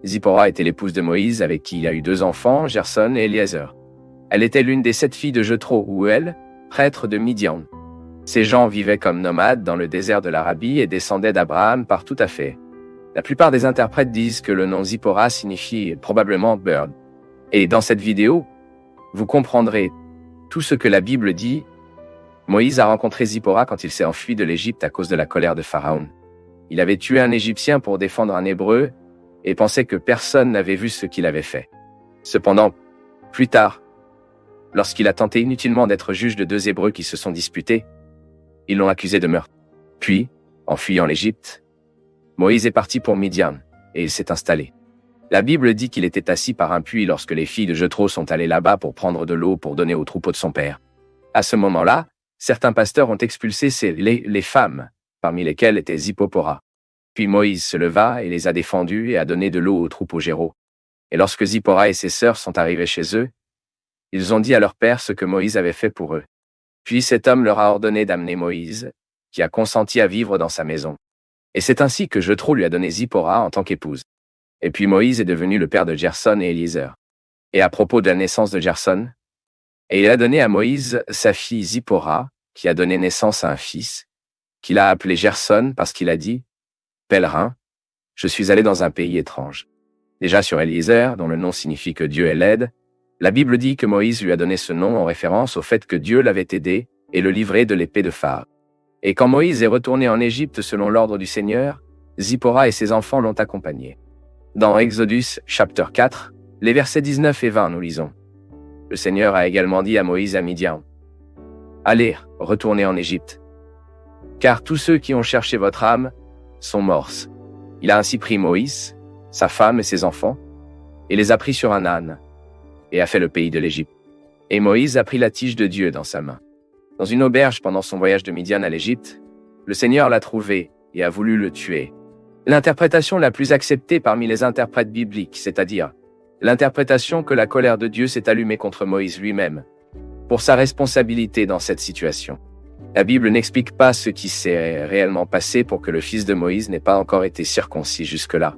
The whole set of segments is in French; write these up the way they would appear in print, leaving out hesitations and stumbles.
Zipporah était l'épouse de Moïse avec qui il a eu 2 enfants, Gerson et Eliezer. Elle était l'une des 7 filles de Jethro ou Houel, prêtre de Midian. Ces gens vivaient comme nomades dans le désert de l'Arabie et descendaient d'Abraham par tout à fait. La plupart des interprètes disent que le nom Zipporah signifie probablement bird. Et dans cette vidéo, vous comprendrez tout ce que la Bible dit. Moïse a rencontré Zipporah quand il s'est enfui de l'Égypte à cause de la colère de Pharaon. Il avait tué un Égyptien pour défendre un Hébreu et pensait que personne n'avait vu ce qu'il avait fait. Cependant, plus tard, lorsqu'il a tenté inutilement d'être juge de 2 Hébreux qui se sont disputés, ils l'ont accusé de meurtre. Puis, en fuyant l'Égypte, Moïse est parti pour Midian et il s'est installé. La Bible dit qu'il était assis par un puits lorsque les filles de Jethro sont allées là-bas pour prendre de l'eau pour donner au troupeau de son père. À ce moment-là, certains pasteurs ont expulsé les femmes, parmi lesquelles était Zipporah. Puis Moïse se leva et les a défendues et a donné de l'eau au troupeau Géraud. Et lorsque Zipporah et ses sœurs sont arrivées chez eux, ils ont dit à leur père ce que Moïse avait fait pour eux. Puis cet homme leur a ordonné d'amener Moïse, qui a consenti à vivre dans sa maison. Et c'est ainsi que Jethro lui a donné Zipporah en tant qu'épouse. Et puis Moïse est devenu le père de Gerson et Eliezer. Et à propos de la naissance de Gerson, et il a donné à Moïse sa fille Zipporah, qui a donné naissance à un fils, qu'il a appelé Gerson parce qu'il a dit « Pèlerin, je suis allé dans un pays étrange ». Déjà sur Eliezer, dont le nom signifie que Dieu est l'aide, la Bible dit que Moïse lui a donné ce nom en référence au fait que Dieu l'avait aidé et le livré de l'épée de Phare. Et quand Moïse est retourné en Égypte selon l'ordre du Seigneur, Zipporah et ses enfants l'ont accompagné. Dans Exodus, chapitre 4, les versets 19 et 20, nous lisons. Le Seigneur a également dit à Moïse à Midian, « Allez, retournez en Égypte, car tous ceux qui ont cherché votre âme sont morts. » Il a ainsi pris Moïse, sa femme et ses enfants, et les a pris sur un âne, et a fait le pays de l'Égypte. Et Moïse a pris la tige de Dieu dans sa main. Dans une auberge pendant son voyage de Midian à l'Égypte, le Seigneur l'a trouvé et a voulu le tuer. L'interprétation la plus acceptée parmi les interprètes bibliques, c'est-à-dire l'interprétation que la colère de Dieu s'est allumée contre Moïse lui-même, pour sa responsabilité dans cette situation. La Bible n'explique pas ce qui s'est réellement passé pour que le fils de Moïse n'ait pas encore été circoncis jusque-là.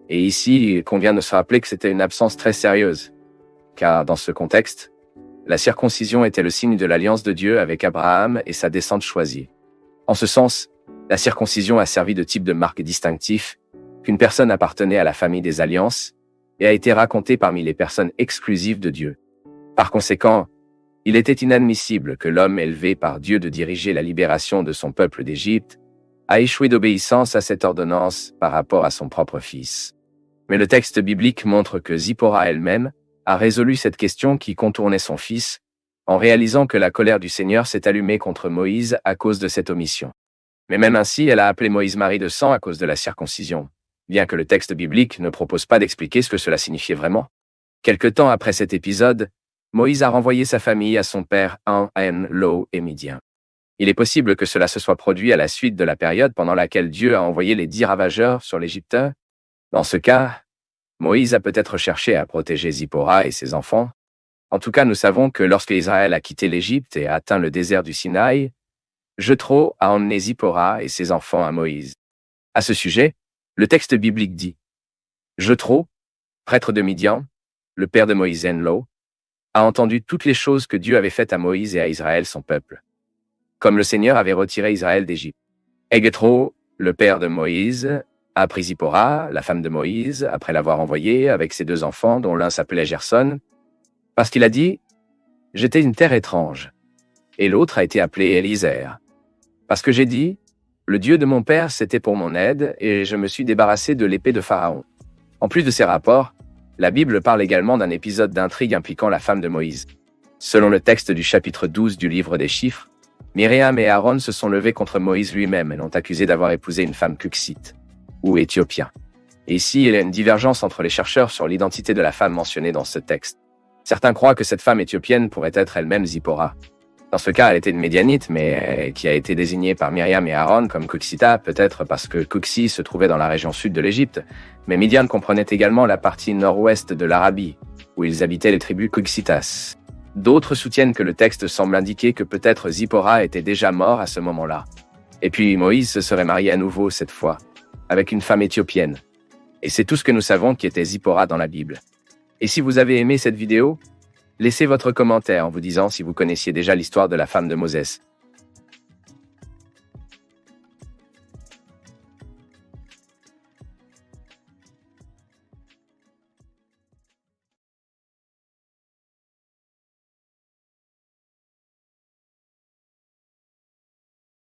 Et ici, il convient de se rappeler que c'était une absence très sérieuse, car dans ce contexte, la circoncision était le signe de l'alliance de Dieu avec Abraham et sa descendante choisie. En ce sens, la circoncision a servi de type de marque distinctif qu'une personne appartenait à la famille des alliances et a été racontée parmi les personnes exclusives de Dieu. Par conséquent, il était inadmissible que l'homme élevé par Dieu de diriger la libération de son peuple d'Égypte a échoué d'obéissance à cette ordonnance par rapport à son propre fils. Mais le texte biblique montre que Zipporah elle-même a résolu cette question qui contournait son fils, en réalisant que la colère du Seigneur s'est allumée contre Moïse à cause de cette omission. Mais même ainsi, elle a appelé Moïse mari de sang à cause de la circoncision, bien que le texte biblique ne propose pas d'expliquer ce que cela signifiait vraiment. Quelque temps après cet épisode, Moïse a renvoyé sa famille à son père En, Lo et Midian. Il est possible que cela se soit produit à la suite de la période pendant laquelle Dieu a envoyé les 10 ravageurs sur l'Égypte. Dans ce cas, Moïse a peut-être cherché à protéger Zipporah et ses enfants. En tout cas, nous savons que lorsque Israël a quitté l'Égypte et a atteint le désert du Sinaï, Jethro a emmené Zipporah et ses enfants à Moïse. À ce sujet, le texte biblique dit « Jethro, prêtre de Midian, le père de Moïse Lo, a entendu toutes les choses que Dieu avait faites à Moïse et à Israël son peuple, comme le Seigneur avait retiré Israël d'Égypte. Et Jethro, le père de Moïse, a pris Zipporah, la femme de Moïse, après l'avoir envoyée avec ses 2 enfants, dont l'un s'appelait Gerson, parce qu'il a dit « J'étais une terre étrange », et l'autre a été appelé Eliezer. Parce que j'ai dit « Le Dieu de mon père, c'était pour mon aide, et je me suis débarrassé de l'épée de Pharaon ». En plus de ces rapports, la Bible parle également d'un épisode d'intrigue impliquant la femme de Moïse. Selon le texte du chapitre 12 du livre des Chiffres, Myriam et Aaron se sont levés contre Moïse lui-même et l'ont accusé d'avoir épousé une femme cuxite, ou éthiopien. Et ici, il y a une divergence entre les chercheurs sur l'identité de la femme mentionnée dans ce texte. Certains croient que cette femme éthiopienne pourrait être elle-même Zipporah. Dans ce cas, elle était une Médianite, mais qui a été désignée par Myriam et Aaron comme Cuxita, peut-être parce que Cuxi se trouvait dans la région sud de l'Égypte, mais Midian comprenait également la partie nord-ouest de l'Arabie, où ils habitaient les tribus Cuxitas. D'autres soutiennent que le texte semble indiquer que peut-être Zipporah était déjà mort à ce moment-là. Et puis Moïse se serait marié à nouveau cette fois, avec une femme éthiopienne. Et c'est tout ce que nous savons qui était Zipporah dans la Bible. Et si vous avez aimé cette vidéo, laissez votre commentaire en vous disant si vous connaissiez déjà l'histoire de la femme de Moses.